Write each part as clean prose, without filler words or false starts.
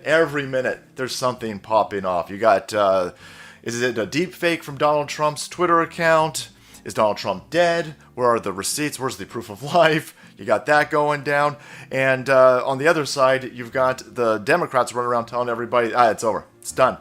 there's something popping off. You got, is it a deep fake from Donald Trump's Twitter account? Is Donald Trump dead? Where are the receipts? Where's the proof of life? You got that going down. And on the other side, you've got the Democrats running around telling everybody, it's over. It's done.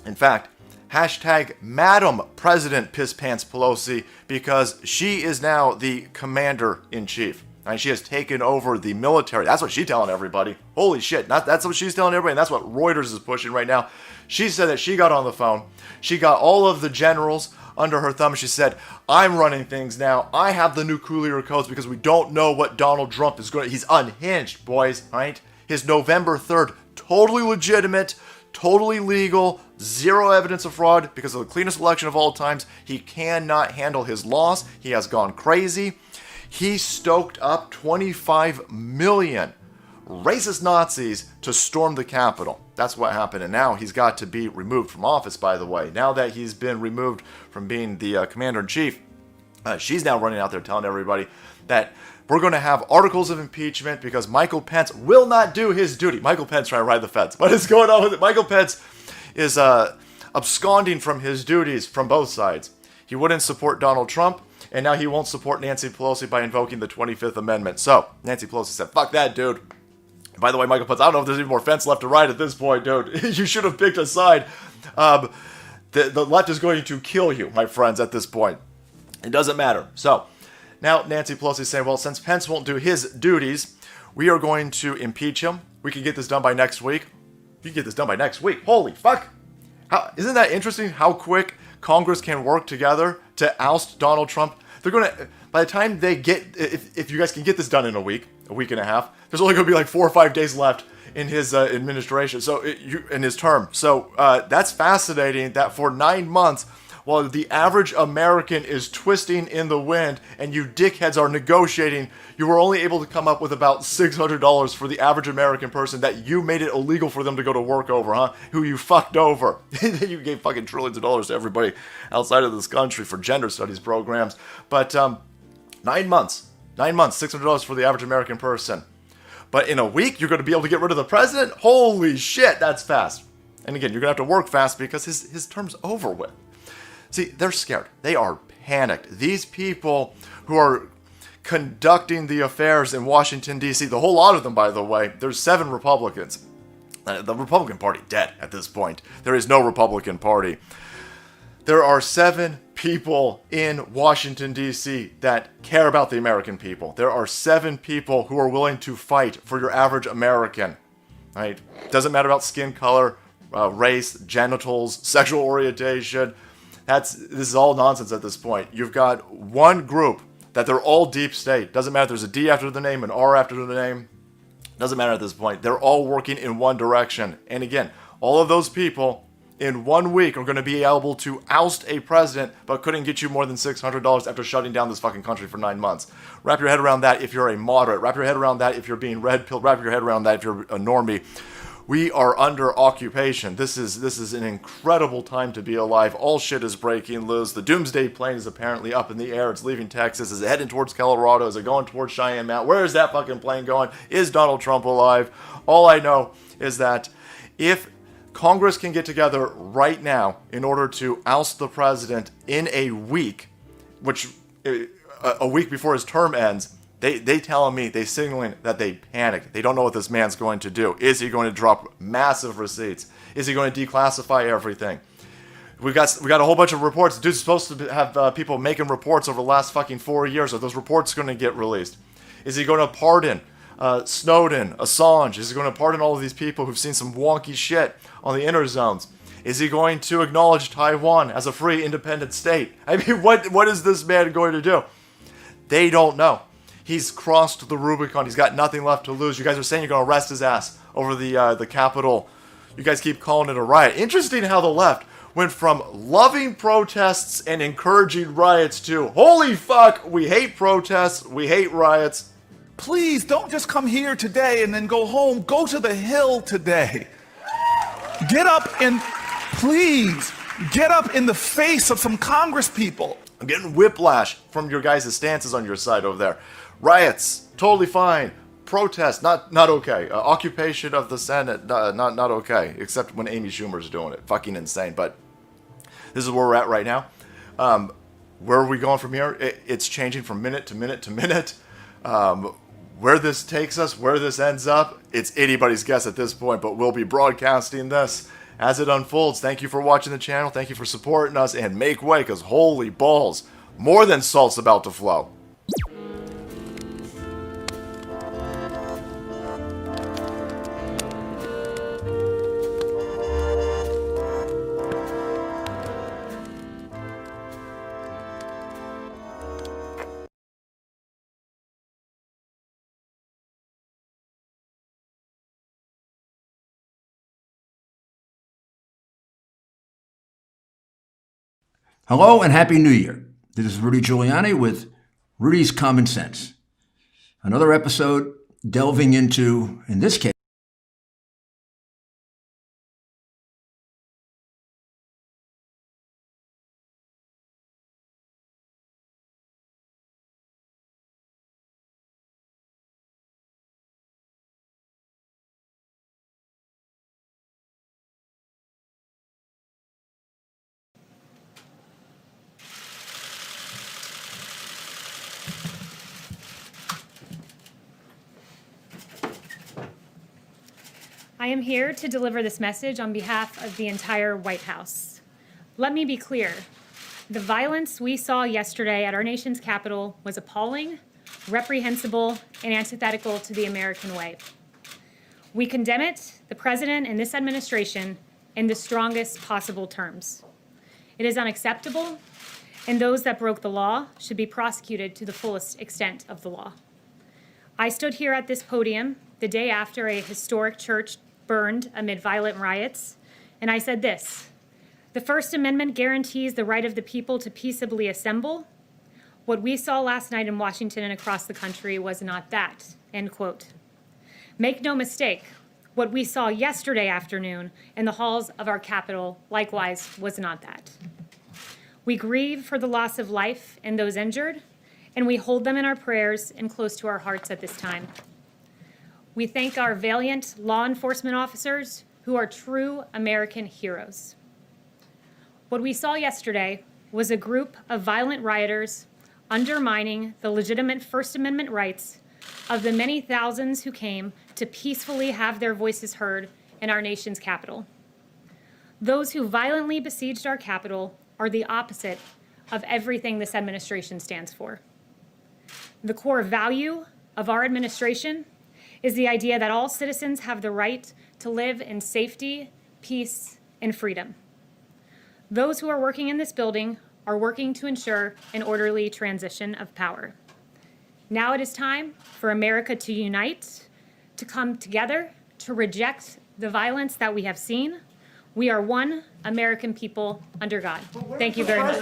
In fact, hashtag Madam President Piss Pants Pelosi, because she is now the commander-in-chief. And she has taken over the military. That's what she's telling everybody. Holy shit. That's what she's telling everybody. And that's what Reuters is pushing right now. She said that she got on the phone. She got all of the generals under her thumb. She said, I'm running things now. I have the nuclear codes because we don't know what Donald Trump is going to... He's unhinged, boys, right? His November 3rd, totally legitimate, totally legal, zero evidence of fraud because of the cleanest election of all times. He cannot handle his loss. He has gone crazy. He stoked up 25 million racist Nazis to storm the Capitol. That's what happened. And now he's got to be removed from office, by the way. Now that he's been removed from being the commander-in-chief, she's now running out there telling everybody that we're going to have articles of impeachment because Michael Pence will not do his duty. Michael Pence trying to ride the fence. What is going on with it? Michael Pence is absconding from his duties from both sides. He wouldn't support Donald Trump, and now he won't support Nancy Pelosi by invoking the 25th Amendment. So, Nancy Pelosi said, fuck that, dude. By the way, Michael Pence, I don't know if there's any more fence left to ride at this point, dude. You should have picked a side. The left is going to kill you, my friends, at this point. It doesn't matter. So, now Nancy Pelosi is saying, well, since Pence won't do his duties, we are going to impeach him. We can get this done by next week. You can get this done by next week. Holy fuck. Isn't that interesting how quick Congress can work together to oust Donald Trump? They're going to, by the time they get, if you guys can get this done in a week and a half, there's only going to be like 4 or 5 days left in his administration, in his term. So that's fascinating that for 9 months, while the average American is twisting in the wind and you dickheads are negotiating, you were only able to come up with about $600 for the average American person that you made it illegal for them to go to work over, huh? Who you fucked over. You gave fucking trillions of dollars to everybody outside of this country for gender studies programs. But 9 months, $600 for the average American person. But in a week, you're going to be able to get rid of the president? Holy shit, that's fast. And again, you're going to have to work fast because his term's over with. See, they're scared. They are panicked. These people who are conducting the affairs in Washington, D.C., the whole lot of them, by the way, there's 7 Republicans. The Republican Party dead at this point. There is no Republican Party. There are 7 people in Washington, D.C. that care about the American people. There are 7 people who are willing to fight for your average American. Right? Doesn't matter about skin color, race, genitals, sexual orientation. This is all nonsense at this point. You've got one group that they're all deep state. Doesn't matter if there's a D after the name, an R after the name. Doesn't matter at this point. They're all working in one direction. And again, all of those people in 1 week are going to be able to oust a president, but couldn't get you more than $600 after shutting down this fucking country for 9 months. Wrap your head around that if you're a moderate. Wrap your head around that if you're being red-pilled. Wrap your head around that if you're a normie. We are under occupation. This is an incredible time to be alive. All shit is breaking loose. The doomsday plane is apparently up in the air. It's leaving Texas. Is it heading towards Colorado? Is it going towards Cheyenne Mountain? Where is that fucking plane going? Is Donald Trump alive? All I know is that if Congress can get together right now in order to oust the president in a week, which a week before his term ends, They telling me, they signaling that they panic. They don't know what this man's going to do. Is he going to drop massive receipts? Is he going to declassify everything? We got a whole bunch of reports. Dude's supposed to have people making reports over the last fucking 4 years. Are those reports going to get released? Is he going to pardon Snowden, Assange? Is he going to pardon all of these people who've seen some wonky shit on the inner zones? Is he going to acknowledge Taiwan as a free, independent state? I mean, what is this man going to do? They don't know. He's crossed the Rubicon. He's got nothing left to lose. You guys are saying you're going to arrest his ass over the Capitol. You guys keep calling it a riot. Interesting how the left went from loving protests and encouraging riots to, holy fuck, we hate protests, we hate riots. Please don't just come here today and then go home. Go to the Hill today. Get up and please get up in the face of some Congress people. I'm getting whiplash from your guys' stances on your side over there. Riots, totally fine. protest, not okay. Occupation of the Senate, not okay. Except when Amy Schumer's doing it, fucking insane. But this is where we're at right now. Where are we going from here? It's changing from minute to minute to minute. Where this takes us, where this ends up, it's anybody's guess at this point. But we'll be broadcasting this as it unfolds. Thank you for watching the channel. Thank you for supporting us, and make way, because holy balls, more than salt's about to flow. Hello and Happy New Year. This is Rudy Giuliani with Rudy's Common Sense. Another episode delving into, in this case, I am here to deliver this message on behalf of the entire White House. Let me be clear. The violence we saw yesterday at our nation's capital was appalling, reprehensible, and antithetical to the American way. We condemn it, the President and this administration, in the strongest possible terms. It is unacceptable, and those that broke the law should be prosecuted to the fullest extent of the law. I stood here at this podium the day after a historic church burned amid violent riots, and I said this: the First Amendment guarantees the right of the people to peaceably assemble. What we saw last night in Washington and across the country was not that, end quote. Make no mistake, what we saw yesterday afternoon in the halls of our Capitol likewise was not that. We grieve for the loss of life and those injured, and we hold them in our prayers and close to our hearts at this time. We thank our valiant law enforcement officers who are true American heroes. What we saw yesterday was a group of violent rioters undermining the legitimate First Amendment rights of the many thousands who came to peacefully have their voices heard in our nation's capital. Those who violently besieged our capital are the opposite of everything this administration stands for. The core value of our administration is the idea that all citizens have the right to live in safety, peace, and freedom. Those who are working in this building are working to ensure an orderly transition of power. Now it is time for America to unite, to come together, to reject the violence that we have seen. We are one American people under God. Thank you very much.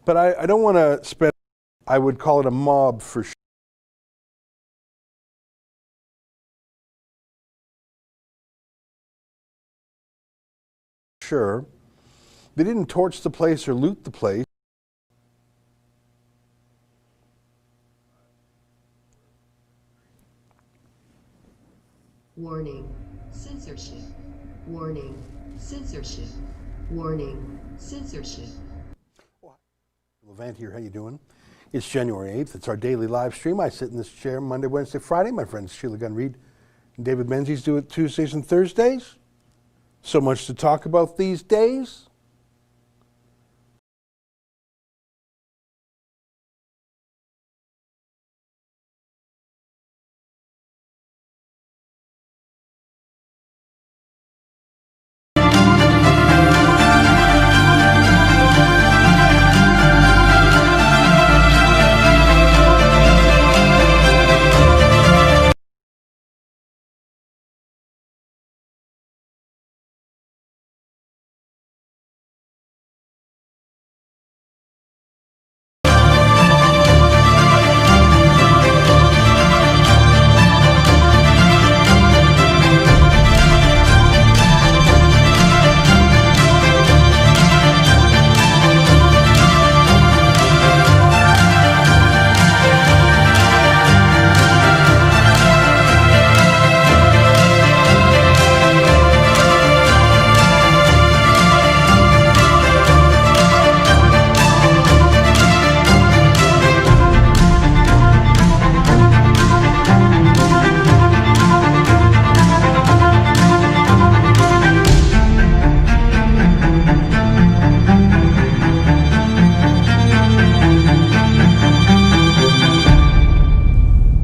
But I don't want to spend, I would call it a mob for sure. They didn't torch the place or loot the place. Warning, censorship. Warning, censorship. Warning, censorship. Levant here, how you doing? It's January 8th. It's our daily live stream. I sit in this chair Monday, Wednesday, Friday. My friends Sheila Gunn Reed and David Menzies do it Tuesdays and Thursdays. So much to talk about these days.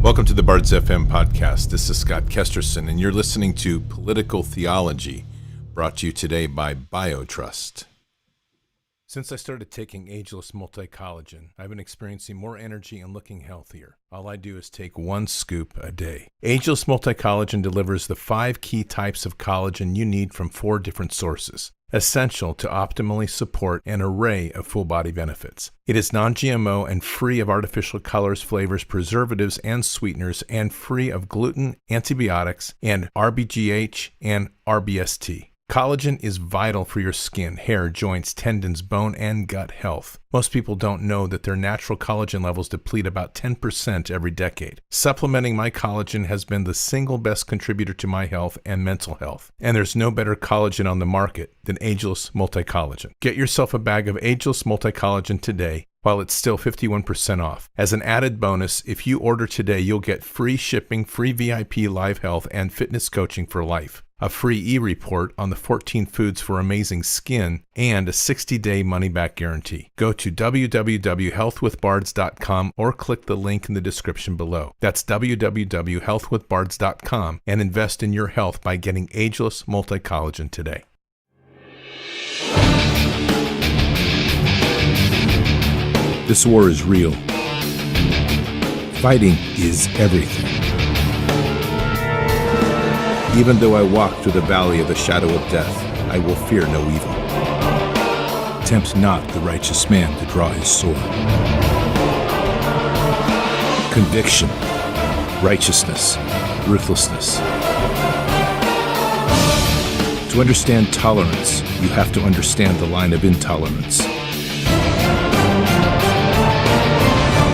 Welcome to the Bards FM podcast. This is Scott Kesterson, and you're listening to Political Theology, brought to you today by BioTrust. Since I started taking Ageless Multi-Collagen, I've been experiencing more energy and looking healthier. All I do is take one scoop a day. Ageless Multi-Collagen delivers the 5 key types of collagen you need from 4 different sources, essential to optimally support an array of full-body benefits. It is non-GMO and free of artificial colors, flavors, preservatives, and sweeteners, and free of gluten, antibiotics, and RBGH and RBST. Collagen is vital for your skin, hair, joints, tendons, bone, and gut health. Most people don't know that their natural collagen levels deplete about 10% every decade. Supplementing my collagen has been the single best contributor to my health and mental health. And there's no better collagen on the market than Ageless Multi-Collagen. Get yourself a bag of Ageless Multi-Collagen today while it's still 51% off. As an added bonus, if you order today, you'll get free shipping, free VIP live health, and fitness coaching for life, a free e-report on the 14 foods for amazing skin, and a 60-day money-back guarantee. Go to www.healthwithbards.com or click the link in the description below. That's www.healthwithbards.com and invest in your health by getting Ageless Multi-Collagen today. This war is real. Fighting is everything. Even though I walk through the valley of the shadow of death, I will fear no evil. Tempt not the righteous man to draw his sword. Conviction, righteousness, ruthlessness. To understand tolerance, you have to understand the line of intolerance.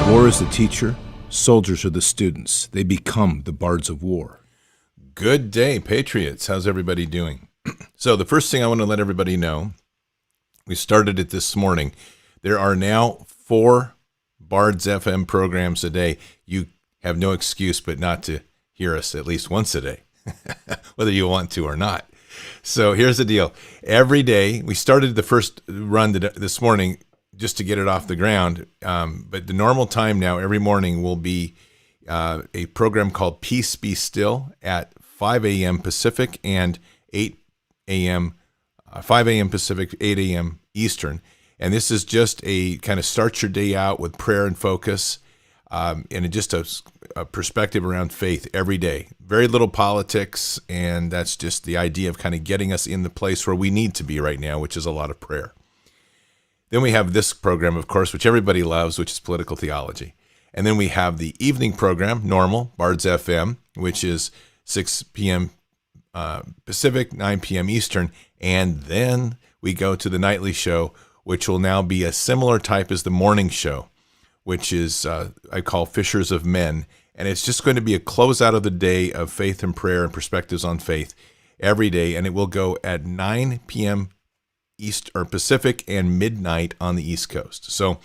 War is the teacher, soldiers are the students. They become the bards of war. Good day, Patriots. How's everybody doing? So the first thing I want to let everybody know, we started it this morning. There are now 4 Bards FM programs a day. You have no excuse but not to hear us at least once a day, whether you want to or not. So here's the deal. Every day, we started the first run this morning just to get it off the ground. But the normal time now, every morning, will be a program called Peace Be Still at 5 a.m. Pacific and 8 a.m. 5 a.m. Pacific, 8 a.m. Eastern. And this is just a kind of start your day out with prayer and focus, and just a perspective around faith every day. Very little politics, and that's just the idea of kind of getting us in the place where we need to be right now, which is a lot of prayer. Then we have this program, of course, which everybody loves, which is Political Theology. And then we have the evening program, normal, Bards FM, which is 6 p.m. Pacific, 9 p.m. Eastern. And then we go to the nightly show, which will now be a similar type as the morning show, which is I call Fishers of Men. And it's just going to be a closeout of the day of faith and prayer and perspectives on faith every day. And it will go at 9 p.m. East or Pacific and midnight on the East Coast. So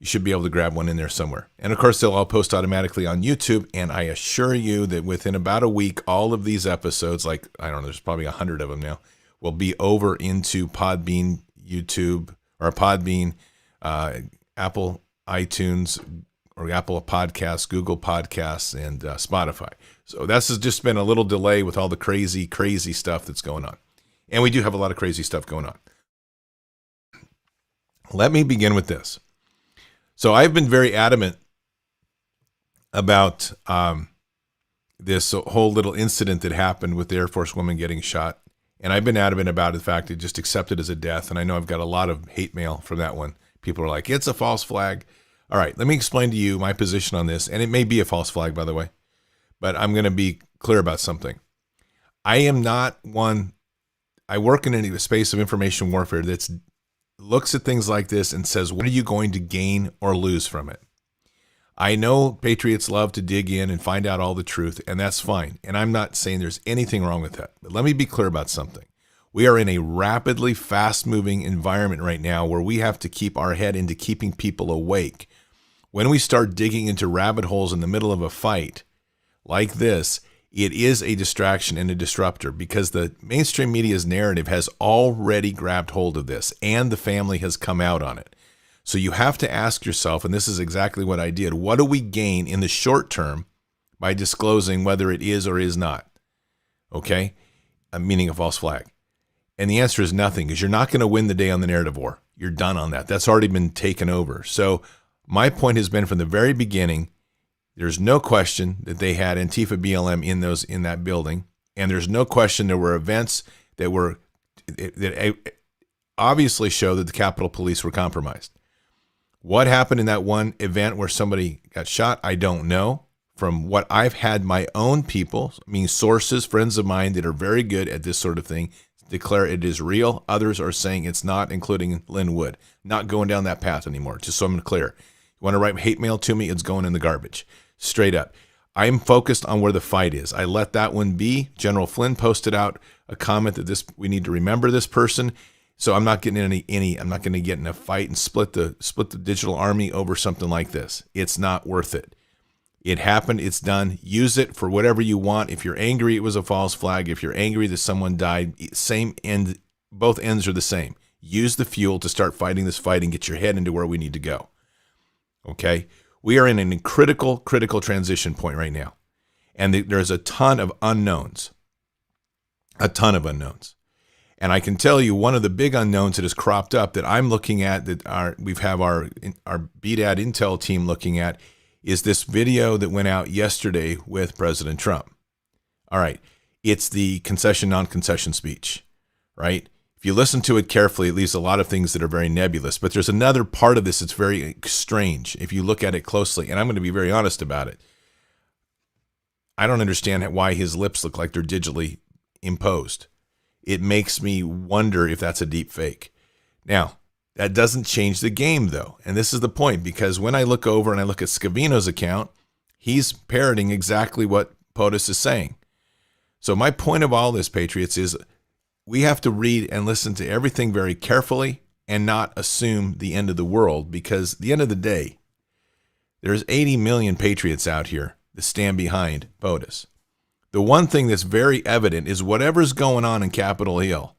you should be able to grab one in there somewhere. And of course, they'll all post automatically on YouTube. And I assure you that within about a week, all of these episodes, like, I don't know, there's probably 100 of them now, will be over into Podbean, YouTube, or Podbean, Apple iTunes, or Apple Podcasts, Google Podcasts, and Spotify. So this has just been a little delay with all the crazy, crazy stuff that's going on. And we do have a lot of crazy stuff going on. Let me begin with this. So I've been very adamant about this whole little incident that happened with the Air Force woman getting shot. And I've been adamant about the fact that just accept it as a death. And I know I've got a lot of hate mail from that one. People are like, it's a false flag. All right, let me explain to you my position on this. And it may be a false flag, by the way. But I'm going to be clear about something. I am not one... I work in a space of information warfare that looks at things like this and says, what are you going to gain or lose from it? I know patriots love to dig in and find out all the truth, and that's fine. And I'm not saying there's anything wrong with that. But let me be clear about something. We are in a rapidly fast-moving environment right now where we have to keep our head into keeping people awake. When we start digging into rabbit holes in the middle of a fight like this, it is a distraction and a disruptor because the mainstream media's narrative has already grabbed hold of this and the family has come out on it. So you have to ask yourself, and this is exactly what I did, what do we gain in the short term by disclosing whether it is or is not? Okay? Meaning a false flag. And the answer is nothing because you're not going to win the day on the narrative war. You're done on that. That's already been taken over. So my point has been from the very beginning, there's no question that they had Antifa BLM in that building, and there's no question there were events that obviously show that the Capitol Police were compromised. What happened in that one event where somebody got shot, I don't know. From what I've had my own people, I mean sources, friends of mine that are very good at this sort of thing, declare it is real. Others are saying it's not, including Lynn Wood. Not going down that path anymore, just so I'm clear. You want to write hate mail to me, it's going in the garbage. Straight up. I'm focused on where the fight is. I let that one be. General Flynn posted out a comment that we need to remember this person. So I'm not getting I'm not going to get in a fight and split the digital army over something like this. It's not worth it. It happened. It's done. Use it for whatever you want. If you're angry it was a false flag, if you're angry that someone died, same end. Both ends are the same. Use the fuel to start fighting this fight and get your head into where we need to go. Okay? We are in a critical transition point right now. And there's a ton of unknowns. A ton of unknowns. And I can tell you one of the big unknowns that has cropped up that I'm looking at, that we have our BDAD Intel team looking at, is this video that went out yesterday with President Trump. All right. It's the concession, non-concession speech, right? If you listen to it carefully, it leaves a lot of things that are very nebulous. But there's another part of this that's very strange if you look at it closely. And I'm going to be very honest about it. I don't understand why his lips look like they're digitally imposed. It makes me wonder if that's a deep fake. Now, that doesn't change the game, though. And this is the point, because when I look over and I look at Scavino's account, he's parroting exactly what POTUS is saying. So my point of all this, Patriots, is we have to read and listen to everything very carefully and not assume the end of the world, because at the end of the day, there's 80 million patriots out here that stand behind POTUS. The one thing that's very evident is whatever's going on in Capitol Hill,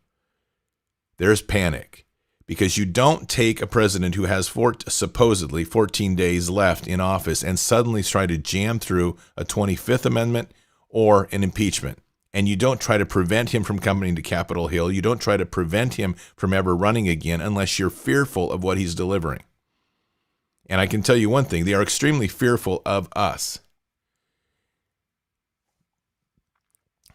there's panic, because you don't take a president who has supposedly 14 days left in office and suddenly try to jam through a 25th Amendment or an impeachment. And you don't try to prevent him from coming to Capitol Hill. You don't try to prevent him from ever running again unless you're fearful of what he's delivering. And I can tell you one thing, they are extremely fearful of us.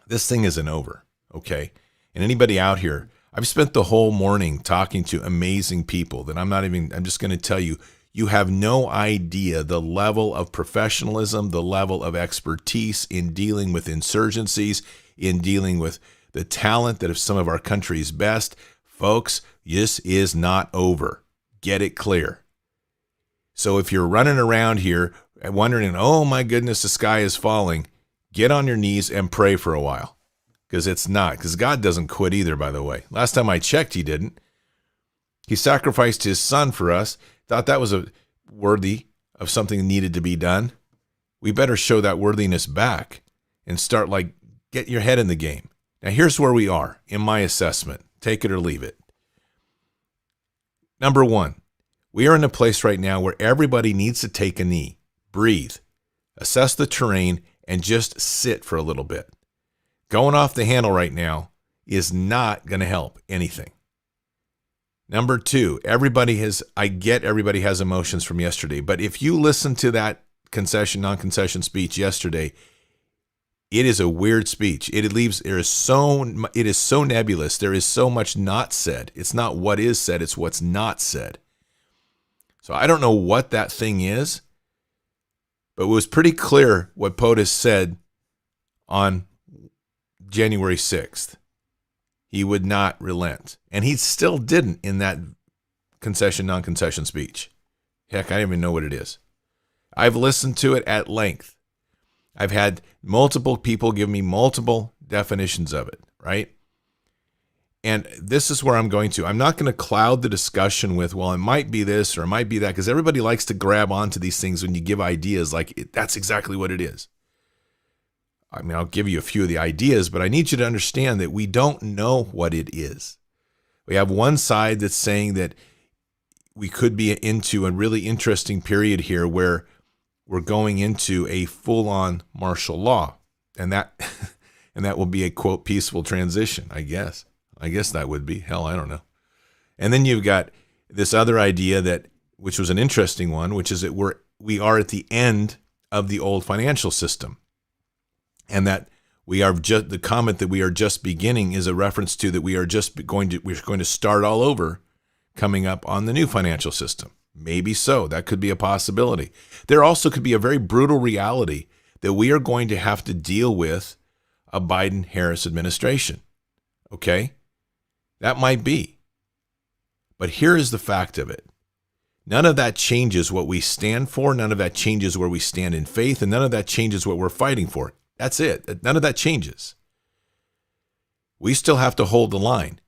This thing isn't over, okay? And anybody out here, I've spent the whole morning talking to amazing people that I'm just going to tell you, you have no idea the level of professionalism, the level of expertise in dealing with insurgencies, in dealing with the talent that is some of our country's best. Folks, this is not over. Get it clear. So if you're running around here wondering, oh my goodness, the sky is falling, get on your knees and pray for a while. Because it's not. Because God doesn't quit either, by the way. Last time I checked, he didn't. He sacrificed his son for us. Thought that was worthy of something that needed to be done. We better show that worthiness back and start get your head in the game. Now, here's where we are in my assessment. Take it or leave it. Number one, we are in a place right now where everybody needs to take a knee, breathe, assess the terrain, and just sit for a little bit. Going off the handle right now is not going to help anything. Number two, I get everybody has emotions from yesterday, but if you listen to that concession, non-concession speech yesterday, it is a weird speech. It is so nebulous. There is so much not said. It's not what is said, it's what's not said. So I don't know what that thing is, but it was pretty clear what POTUS said on January 6th. He would not relent. And he still didn't in that concession, non-concession speech. Heck, I don't even know what it is. I've listened to it at length. I've had multiple people give me multiple definitions of it, right? And this is where I'm going to. I'm not going to cloud the discussion with, well, it might be this or it might be that, because everybody likes to grab onto these things when you give ideas that's exactly what it is. I mean, I'll give you a few of the ideas, but I need you to understand that we don't know what it is. We have one side that's saying that we could be into a really interesting period here where we're going into a full-on martial law, and that will be a, quote, peaceful transition, I guess. I guess that would be. Hell, I don't know. And then you've got this other idea which was an interesting one, which is that we are at the end of the old financial system. And that the comment that we are just beginning is a reference to that we're going to start all over coming up on the new financial system. Maybe so. That could be a possibility. There also could be a very brutal reality that we are going to have to deal with a Biden-Harris administration. Okay? That might be. But here is the fact of it. None of that changes what we stand for. None of that changes where we stand in faith. And none of that changes what we're fighting for. That's it. None of that changes. We still have to hold the line.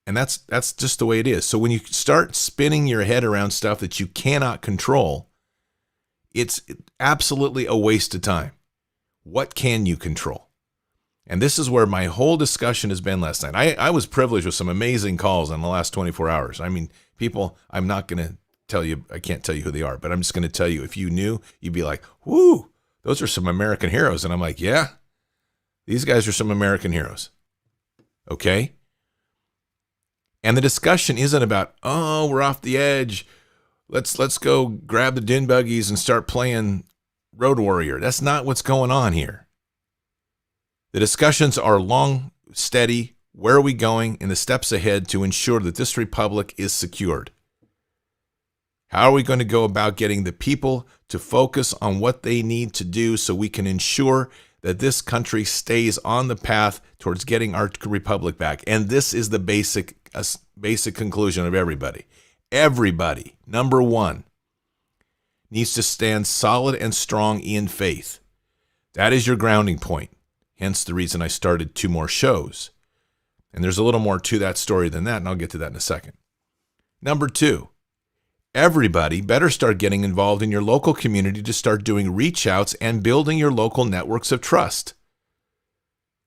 And that's just the way it is. So when you start spinning your head around stuff that you cannot control, it's absolutely a waste of time. What can you control? And this is where my whole discussion has been last night. I was privileged with some amazing calls in the last 24 hours. I mean, people, I'm not going to tell you, I can't tell you who they are, but I'm just going to tell you, if you knew, you'd be like, whoo, those are some American heroes. And I'm like, yeah, these guys are some American heroes. Okay? And the discussion isn't about, oh, we're off the edge. Let's go grab the din buggies and start playing Road Warrior. That's not what's going on here. The discussions are long, steady. Where are we going in the steps ahead to ensure that this republic is secured? How are we going to go about getting the people to focus on what they need to do so we can ensure that this country stays on the path towards getting our republic back? And this is the basic conclusion of everybody. Everybody, number one, needs to stand solid and strong in faith. That is your grounding point. Hence the reason I started 2 more shows. And there's a little more to that story than that, and I'll get to that in a second. Number 2, everybody better start getting involved in your local community to start doing reach outs and building your local networks of trust.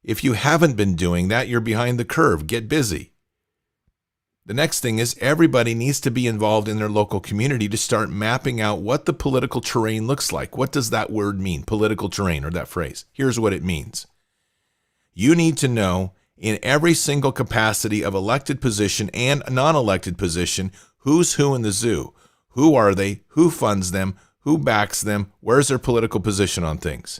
If you haven't been doing that, you're behind the curve. Get busy. The next thing is everybody needs to be involved in their local community to start mapping out what the political terrain looks like. What does that word mean, political terrain, or that phrase? Here's what it means. You need to know in every single capacity of elected position and non-elected position, who's who in the zoo. Who are they? Who funds them? Who backs them? Where's their political position on things?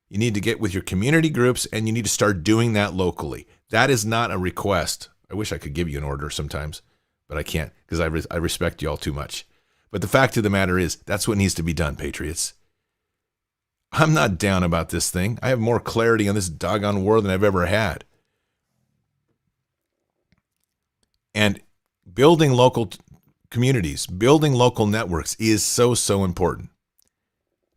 You need to get with your community groups, and you need to start doing that locally. That is not a request. I wish I could give you an order sometimes, but I can't because I respect you all too much. But the fact of the matter is, that's what needs to be done, Patriots. I'm not down about this thing. I have more clarity on this doggone war than I've ever had. And building local communities, building local networks is so, so important.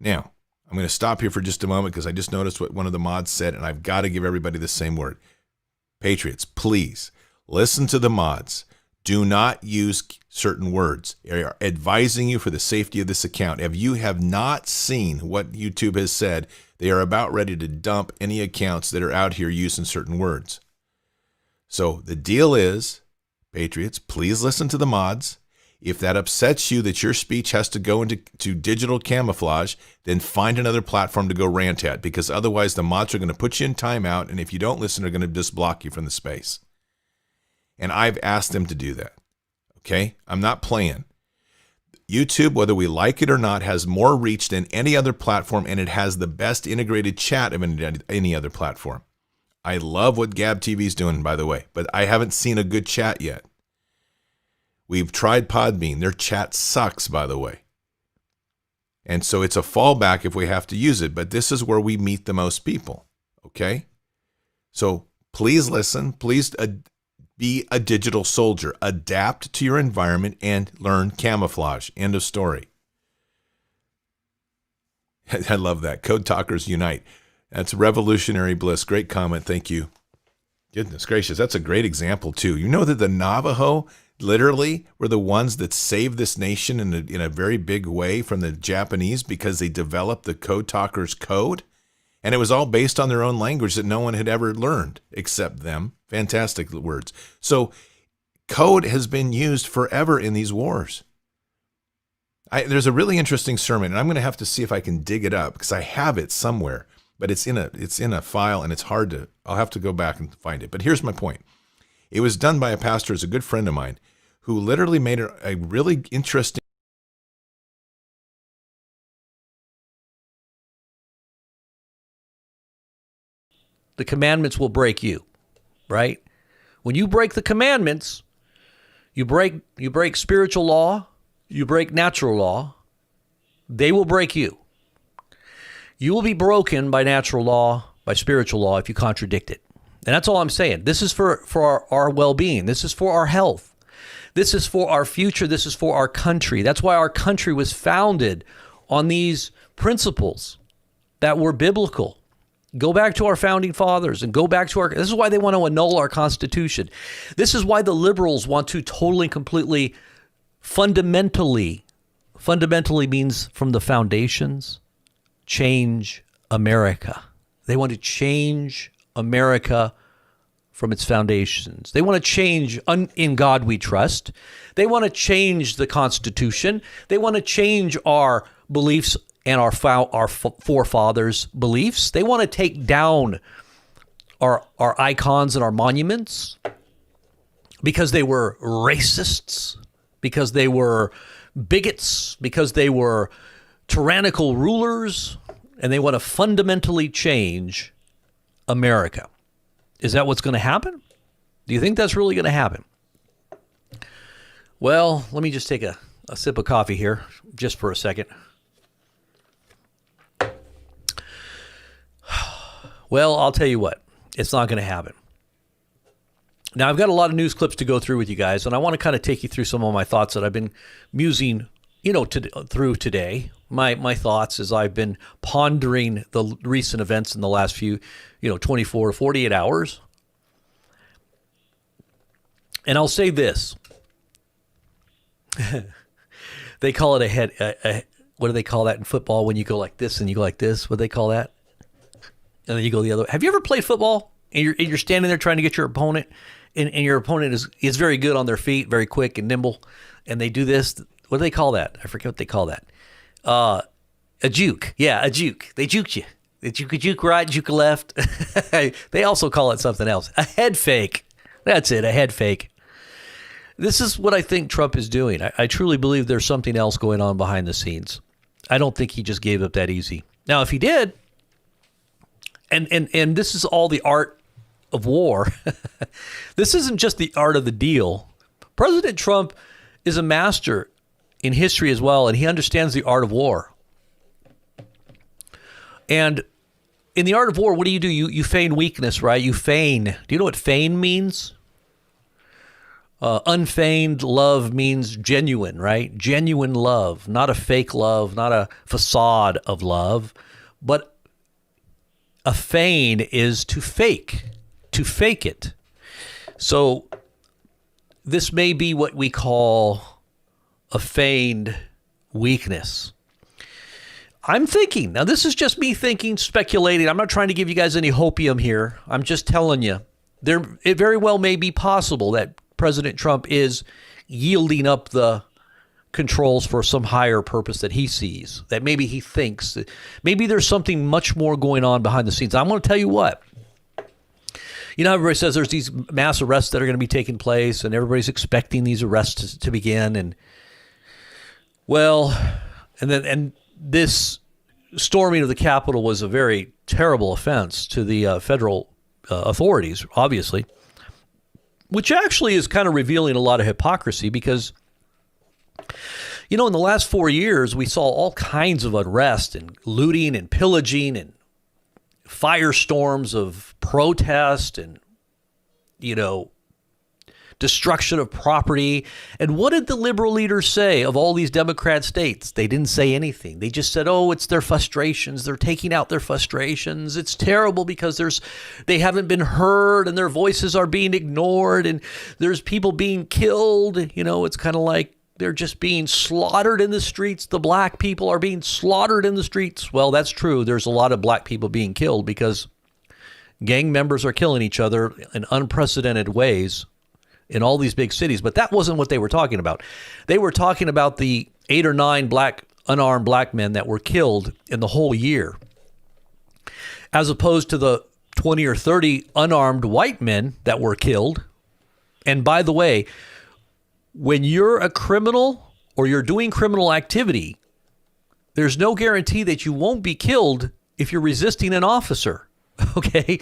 Now, I'm going to stop here for just a moment because I just noticed what one of the mods said, and I've got to give everybody the same word. Patriots, please listen to the mods. Do not use certain words. They are advising you for the safety of this account. If you have not seen what YouTube has said, they are about ready to dump any accounts that are out here using certain words. So the deal is, Patriots, please listen to the mods. If that upsets you that your speech has to go into digital camouflage, then find another platform to go rant at, because otherwise the mods are going to put you in timeout, and if you don't listen, they're going to just block you from the space. And I've asked them to do that. Okay? I'm not playing. YouTube, whether we like it or not, has more reach than any other platform, and it has the best integrated chat of any other platform. I love what Gab TV is doing, by the way, but I haven't seen a good chat yet. We've tried Podbean. Their chat sucks, by the way. And so it's a fallback if we have to use it, but this is where we meet the most people, okay? So please listen. Please be a digital soldier. Adapt to your environment and learn camouflage. End of story. I love that. Code Talkers Unite. That's revolutionary bliss. Great comment. Thank you. Goodness gracious. That's a great example, too. You know that the Navajo literally were the ones that saved this nation in a very big way from the Japanese because they developed the Code Talkers code. And it was all based on their own language that no one had ever learned except them. Fantastic words. So code has been used forever in these wars. There's a really interesting sermon, and I'm going to have to see if I can dig it up because I have it somewhere, but it's in a file and it's hard to, I'll have to go back and find it. But here's my point. It was done by a pastor who's a good friend of mine who literally made a really interesting. The commandments will break you, right? When you break the commandments, you break spiritual law, you break natural law, they will break you. You will be broken by natural law, by spiritual law if you contradict it. And that's all I'm saying. This is for our well-being. This is for our health. This is for our future. This is for our country. That's why our country was founded on these principles that were biblical. Go back to our founding fathers and go back to this is why they want to annul our Constitution. This is why the liberals want to totally, completely, fundamentally means from the foundations, change America. They want to change America from its foundations. They want to change in God we trust. They want to change the Constitution. They want to change our beliefs and our forefathers' beliefs. They want to take down our icons and our monuments because they were racists, because they were bigots, because they were tyrannical rulers, and they want to fundamentally change America. Is that what's going to happen? Do you think that's really going to happen? Well, let me just take a sip of coffee here just for a second. Well, I'll tell you what, it's not going to happen. Now, I've got a lot of news clips to go through with you guys, and I want to kind of take you through some of my thoughts that I've been musing, through today. My thoughts as I've been pondering the recent events in the last few, 24 to 48 hours. And I'll say this. They call it what do they call that in football when you go like this and you go like this? What do they call that? And then you go the other way. Have you ever played football and you're standing there trying to get your opponent and your opponent is very good on their feet, very quick and nimble, and they do this? What do they call that? I forget what they call that. A juke. Yeah, a juke. They juked you. They juke right, juke left. They also call it something else. A head fake. That's it, a head fake. This is what I think Trump is doing. I truly believe there's something else going on behind the scenes. I don't think he just gave up that easy. Now, if he did, and this is all the art of war. This isn't just the art of the deal. President Trump is a master in history as well, and he understands the art of war. And in the art of war, what do? You feign weakness, right? You feign. Do you know what feign means? Unfeigned love means genuine, right? Genuine love, not a fake love, not a facade of love, but a feign is to fake it. So this may be what we call a feigned weakness. I'm thinking, now this is just me thinking, speculating. I'm not trying to give you guys any hopium here. I'm just telling you, it very well may be possible that President Trump is yielding up the controls for some higher purpose that he sees, that maybe he thinks that maybe there's something much more going on behind the scenes. I'm going to tell you what. You know, everybody says there's these mass arrests that are going to be taking place, and everybody's expecting these arrests to begin. And well, and this storming of the Capitol was a very terrible offense to the federal authorities, obviously, which actually is kind of revealing a lot of hypocrisy because, you know, in the last 4 years, we saw all kinds of unrest and looting and pillaging and firestorms of protest and, you know, destruction of property. And what did the liberal leaders say of all these Democrat states? They didn't say anything. They just said, oh, it's their frustrations. They're taking out their frustrations. It's terrible because they haven't been heard and their voices are being ignored and there's people being killed. You know, it's kind of like they're just being slaughtered in the streets. The black people are being slaughtered in the streets. Well, that's true. There's a lot of black people being killed because gang members are killing each other in unprecedented ways in all these big cities. But that wasn't what they were talking about. They were talking about the 8 or 9 unarmed black men that were killed in the whole year, as opposed to the 20 or 30 unarmed white men that were killed. And by the way, when you're a criminal or you're doing criminal activity, there's no guarantee that you won't be killed if you're resisting an officer. Okay?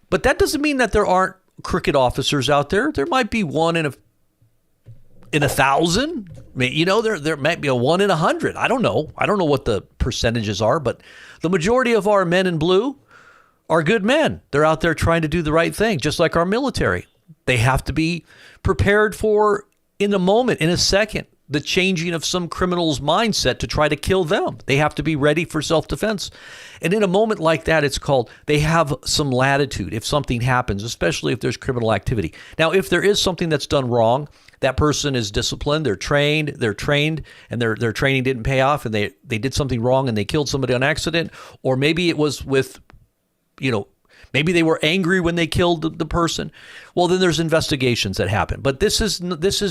But that doesn't mean that there aren't crooked officers out there. There might be one in a 1,000. You know, there might be a 1 in 100. I don't know. I don't know what the percentages are, but the majority of our men in blue are good men. They're out there trying to do the right thing, just like our military. They have to be prepared for, in a moment, in a second, the changing of some criminal's mindset to try to kill them. They have to be ready for self-defense. And in a moment like that, it's called, they have some latitude if something happens, especially if there's criminal activity. Now, if there is something that's done wrong, that person is disciplined, they're trained, and their training didn't pay off, and they did something wrong and they killed somebody on accident, or maybe it was with, you know, maybe they were angry when they killed the person. Well, then there's investigations that happen. But this is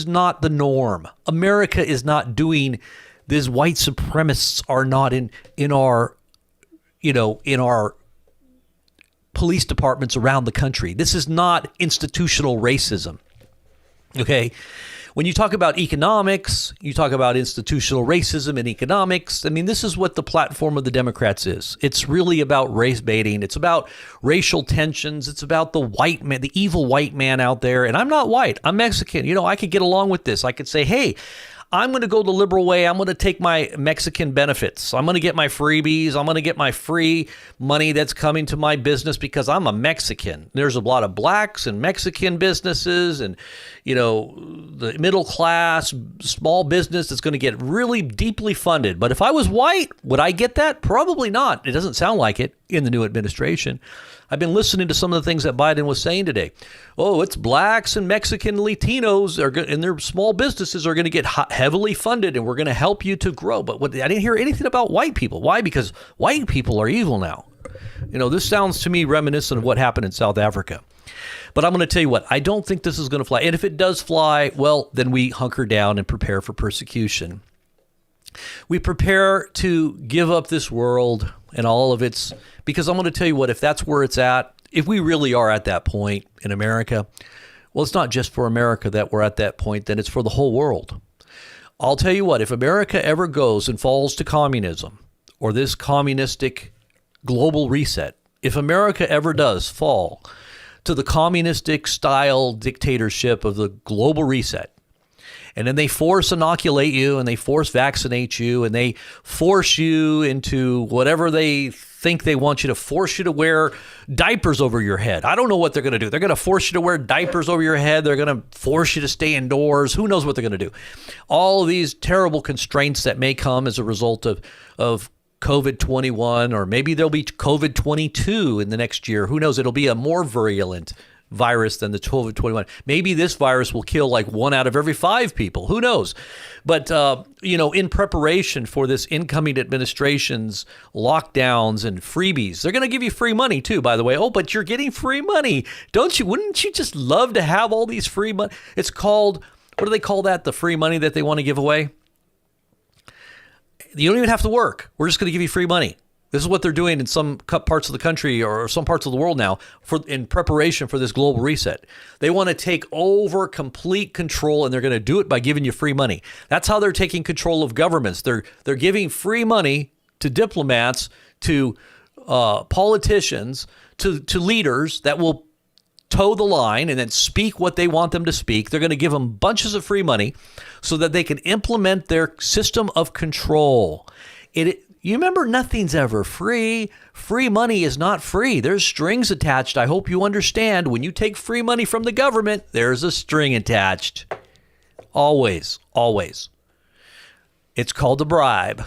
not the norm. America is not doing this. White supremacists are not in our, you know, in our police departments around the country. This is not institutional racism. Okay. When you talk about economics, you talk about institutional racism in economics. I mean, this is what the platform of the Democrats is. It's really about race baiting. It's about racial tensions. It's about the white man, the evil white man out there. And I'm not white. I'm Mexican. You know, I could get along with this. I could say, hey, I'm going to go the liberal way. I'm going to take my Mexican benefits. I'm going to get my freebies. I'm going to get my free money that's coming to my business because I'm a Mexican. There's a lot of blacks and Mexican businesses and, you know, the middle class, small business that's going to get really deeply funded. But if I was white, would I get that? Probably not. It doesn't sound like it in the new administration. I've been listening to some of the things that Biden was saying today. Oh, it's blacks and Mexican Latinos and their small businesses are going to get heavily funded and we're going to help you to grow. But I didn't hear anything about white people. Why? Because white people are evil now. You know, this sounds to me reminiscent of what happened in South Africa. But I'm going to tell you what, I don't think this is going to fly. And if it does fly, well, then we hunker down and prepare for persecution. We prepare to give up this world and all of its, because I'm going to tell you what, if that's where it's at, if we really are at that point in America, well, it's not just for America that we're at that point, then it's for the whole world. I'll tell you what, if America ever goes and falls to communism or this communistic global reset, if America ever does fall to the communistic style dictatorship of the global reset, and then they force inoculate you and they force vaccinate you and they force you into whatever they think they want you to, force you to wear diapers over your head. I don't know what they're going to do. They're going to force you to wear diapers over your head. They're going to force you to stay indoors. Who knows what they're going to do? All of these terrible constraints that may come as a result of COVID-21, or maybe there'll be COVID-22 in the next year. Who knows? It'll be a more virulent virus than the COVID-21. Maybe this virus will kill like 1 out of every 5 people. Who knows? But, in preparation for this incoming administration's lockdowns and freebies, they're going to give you free money too, by the way. Oh, but you're getting free money. Don't you? Wouldn't you just love to have all these free money? It's called, what do they call that? The free money that they want to give away? You don't even have to work. We're just going to give you free money. This is what they're doing in some parts of the country or some parts of the world now in preparation for this global reset. They want to take over complete control, and they're going to do it by giving you free money. That's how they're taking control of governments. They're giving free money to diplomats, to politicians, to leaders that will toe the line and then speak what they want them to speak. They're going to give them bunches of free money so that they can implement their system of control. You remember, nothing's ever free. Free money is not free. There's strings attached. I hope you understand. When you take free money from the government, there's a string attached. Always, always. It's called a bribe.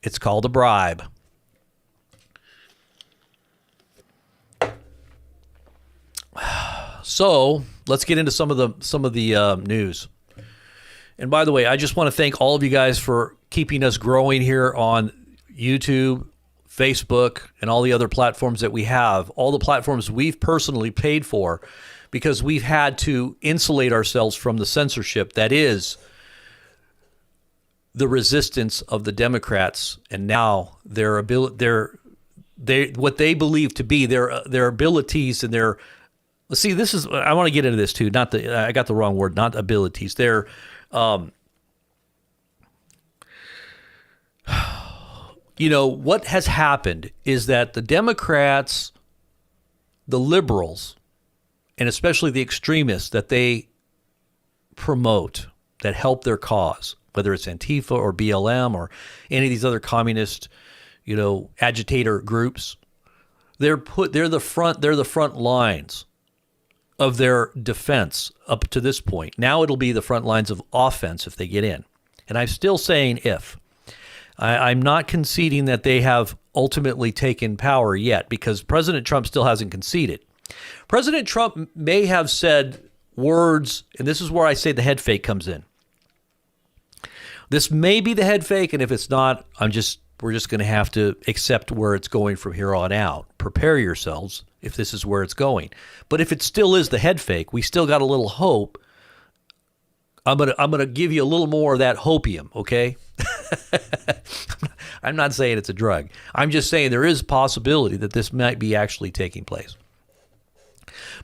It's called a bribe. So let's get into some of the news. And by the way, I just want to thank all of you guys for keeping us growing here on YouTube, Facebook, and all the other platforms that we have, all the platforms we've personally paid for, because we've had to insulate ourselves from the censorship that is the resistance of the Democrats, and now what they believe to be their abilities and their, let's see, this is, I want to get into this too. I got the wrong word, not abilities. What has happened is that the Democrats, the liberals, and especially the extremists that they promote, that help their cause, whether it's Antifa or BLM or any of these other communist, agitator groups, they're the front lines of their defense up to this point. Now it'll be the front lines of offense if they get in. And I'm still saying if. I'm not conceding that they have ultimately taken power yet, because President Trump still hasn't conceded. President Trump may have said words, and this is where I say the head fake comes in. This may be the head fake, and if it's not, we're just going to have to accept where it's going from here on out. Prepare yourselves if this is where it's going. But if it still is the head fake, we still got a little hope. I'm gonna give you a little more of that hopium, okay? I'm not saying it's a drug. I'm just saying there is a possibility that this might be actually taking place.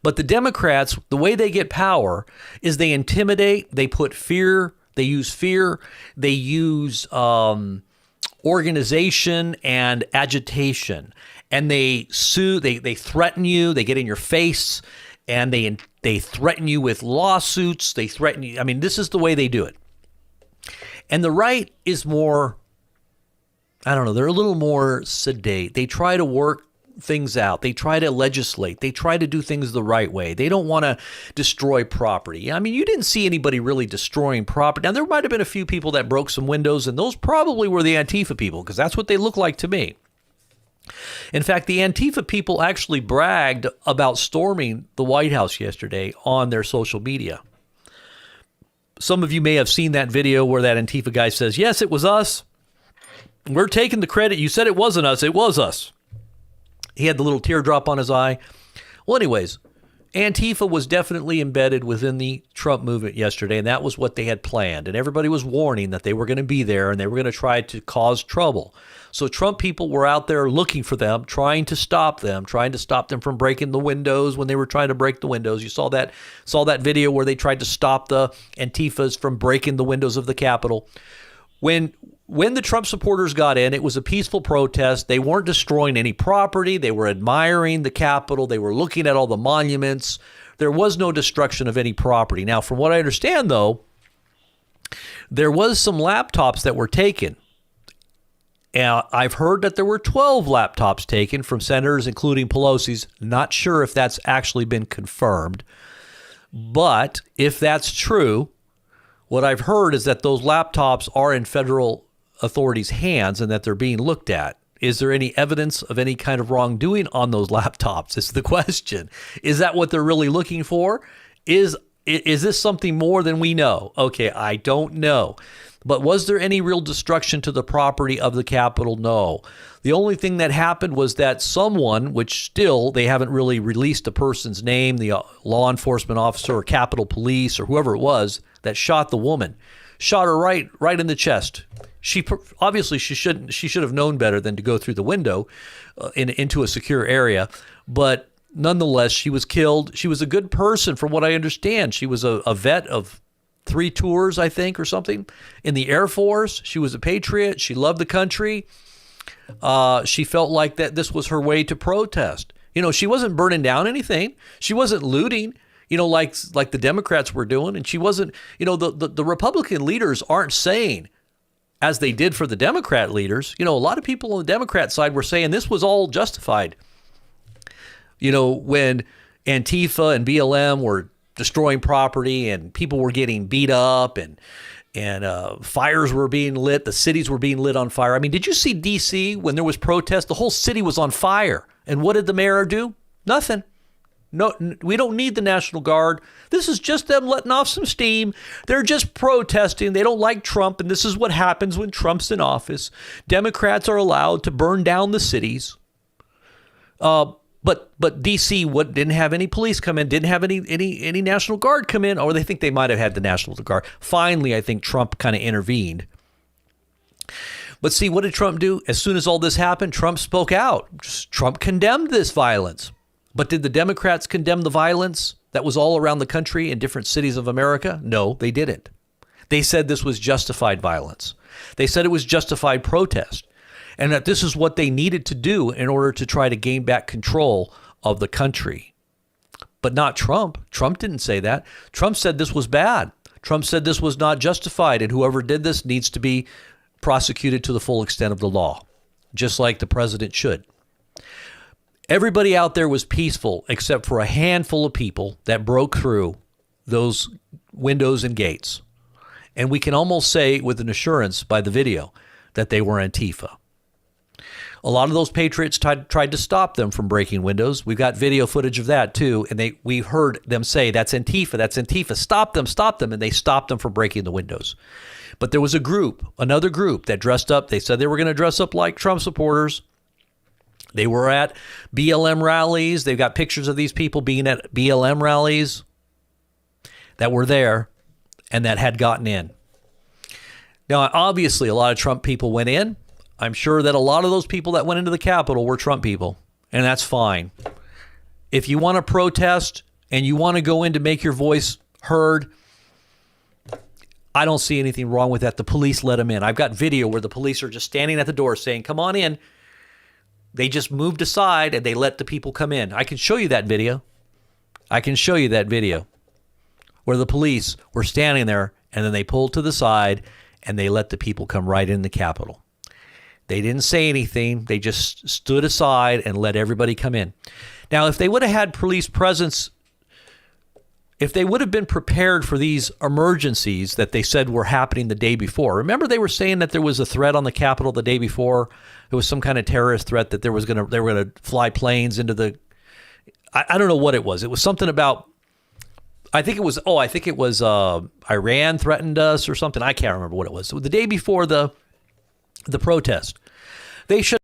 But the Democrats, the way they get power is they intimidate, they put fear, they use organization and agitation, and they sue, they threaten you, they get in your face, and they threaten you with lawsuits, they threaten you. I mean, this is the way they do it. And the right is more, I don't know, they're a little more sedate. They try to work things out. They try to legislate. They try to do things the right way. They don't want to destroy property. I mean, you didn't see anybody really destroying property. Now, there might have been a few people that broke some windows, and those probably were the Antifa people, because that's what they look like to me. In fact, the Antifa people actually bragged about storming the White House yesterday on their social media. Some of you may have seen that video where that Antifa guy says, yes, it was us. We're taking the credit. You said it wasn't us. It was us. He had the little teardrop on his eye. Well, anyways, Antifa was definitely embedded within the Trump movement yesterday, and that was what they had planned. And everybody was warning that they were going to be there and they were going to try to cause trouble. So Trump people were out there looking for them, trying to stop them from breaking the windows when they were trying to break the windows. You saw that video where they tried to stop the Antifas from breaking the windows of the Capitol. When when the Trump supporters got in, it was a peaceful protest. They weren't destroying any property. They were admiring the Capitol. They were looking at all the monuments. There was no destruction of any property. Now, from what I understand, though, there was some laptops that were taken. And I've heard that there were 12 laptops taken from senators, including Pelosi's. Not sure if that's actually been confirmed. But if that's true, what I've heard is that those laptops are in federal authorities' hands and that they're being looked at. Is there any evidence of any kind of wrongdoing on those laptops? Is the question. Is that what they're really looking for? Is this something more than we know? Okay, I don't know. But was there any real destruction to the property of the Capitol? No. The only thing that happened was that someone, which still they haven't really released a person's name, the law enforcement officer or Capitol Police or whoever it was that shot the woman, shot her right in the chest. She obviously she should have known better than to go through the window into a secure area, but nonetheless she was killed. She was a good person, from what I understand. She was a vet of 3 tours, I think, or something, in the Air Force. She was a patriot. She loved the country. She felt like that this was her way to protest. You know, she wasn't burning down anything. She wasn't looting, you know, like the Democrats were doing. And she wasn't, you know, the Republican leaders aren't saying, as they did for the Democrat leaders, you know, a lot of people on the Democrat side were saying this was all justified. You know, when Antifa and BLM were destroying property and people were getting beat up and fires were being lit, the cities were being lit on fire. I mean, did you see D.C. when there was protest? The whole city was on fire. And what did the mayor do? Nothing. No, we don't need the National Guard. This is just them letting off some steam. They're just protesting. They don't like Trump, and this is what happens when Trump's in office. Democrats are allowed to burn down the cities. But D.C. didn't have any police come in, didn't have any National Guard come in, or they think they might have had the National Guard. Finally, I think Trump kind of intervened. But see, what did Trump do? As soon as all this happened, Trump spoke out. Trump condemned this violence. But did the Democrats condemn the violence that was all around the country in different cities of America? No, they didn't. They said this was justified violence. They said it was justified protest, and that this is what they needed to do in order to try to gain back control of the country. But not Trump. Trump didn't say that. Trump said this was bad. Trump said this was not justified, and whoever did this needs to be prosecuted to the full extent of the law, just like the president should. Everybody out there was peaceful except for a handful of people that broke through those windows and gates. And we can almost say with an assurance by the video that they were Antifa. A lot of those patriots tried to stop them from breaking windows. We've got video footage of that too. And we heard them say, that's Antifa, stop them. And they stopped them from breaking the windows. But there was another group that dressed up. They said they were going to dress up like Trump supporters. They were at BLM rallies. They've got pictures of these people being at BLM rallies that were there and that had gotten in. Now, obviously, a lot of Trump people went in. I'm sure that a lot of those people that went into the Capitol were Trump people, and that's fine. If you want to protest and you want to go in to make your voice heard, I don't see anything wrong with that. The police let them in. I've got video where the police are just standing at the door saying, come on in. They just moved aside and they let the people come in. I can show you that video. Where the police were standing there and then they pulled to the side and they let the people come right in the Capitol. They didn't say anything. They just stood aside and let everybody come in. Now, if they would have had police presence, if they would have been prepared for these emergencies that they said were happening the day before. Remember, they were saying that there was a threat on the Capitol the day before. There was some kind of terrorist threat that they were going to fly planes into the. I don't know what it was. It was something about. I think it was Iran threatened us or something. I can't remember what it was. So the day before the protest, they should